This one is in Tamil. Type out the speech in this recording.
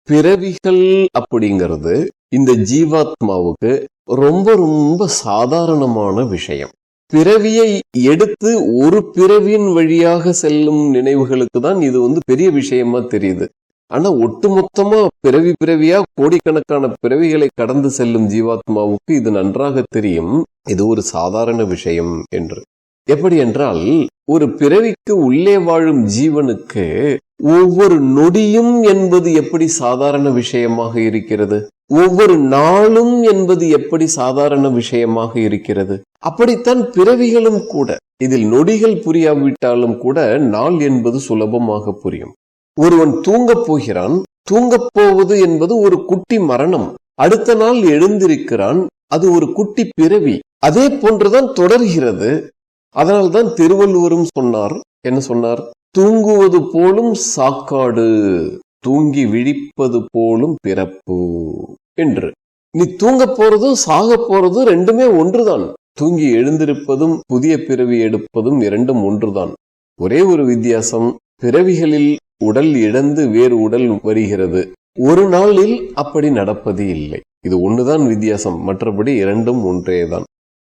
பிறவிகள் அப்படிங்கிறது இந்த ஜீவாத்மாவுக்கு ரொம்ப ரொம்ப சாதாரணமான விஷயம். பிறவியை எடுத்து ஒரு பிறவியின் வழியாக செல்லும் நினைவுகளுக்கு தான் இது பெரிய விஷயமா தெரியுது. ஆனா ஒட்டுமொத்தமா பிறவியா கோடிக்கணக்கான பிறவிகளை கடந்து செல்லும் ஜீவாத்மாவுக்கு இது நன்றாக தெரியும், இது ஒரு சாதாரண விஷயம் என்று. எப்படி என்றால், ஒரு பிறவிக்கு உள்ளே வாழும் ஜீவனுக்கு ஒவ்வொரு நொடியும் என்பது எப்படி சாதாரண விஷயமாக இருக்கிறது, ஒவ்வொரு நாளும் என்பது எப்படி சாதாரண விஷயமாக இருக்கிறது, அப்படித்தான் பிறவிகளும் கூட. இதில் நொடிகள் புரியாவிட்டாலும் கூட நாள் என்பது சுலபமாக புரியும். ஒருவன் தூங்கப் போகிறான், தூங்கப் போவது என்பது ஒரு குட்டி மரணம். அடுத்த நாள் எழுந்திருக்கிறான், அது ஒரு குட்டி பிறவி. அதே போன்றுதான் தொடர்கிறது. அதனால்தான் திருவள்ளுவரும் சொன்னார், என்ன சொன்னார்? தூங்குவது போலும் சாக்காடு, தூங்கி விழிப்பது போலும் பிறப்பு என்று. நீ தூங்க போறதும் சாக போறதும் ரெண்டுமே ஒன்றுதான். தூங்கி எழுந்திருப்பதும் புதிய பிறவி எடுப்பதும் இரண்டும் ஒன்றுதான். ஒரே ஒரு வித்தியாசம், பிறவிகளில் உடல் இழந்து வேறு உடல் வருகிறது, ஒரு நாளில் அப்படி நடப்பது இல்லை. இது ஒண்ணுதான் வித்தியாசம், மற்றபடி இரண்டும் ஒன்றேதான்.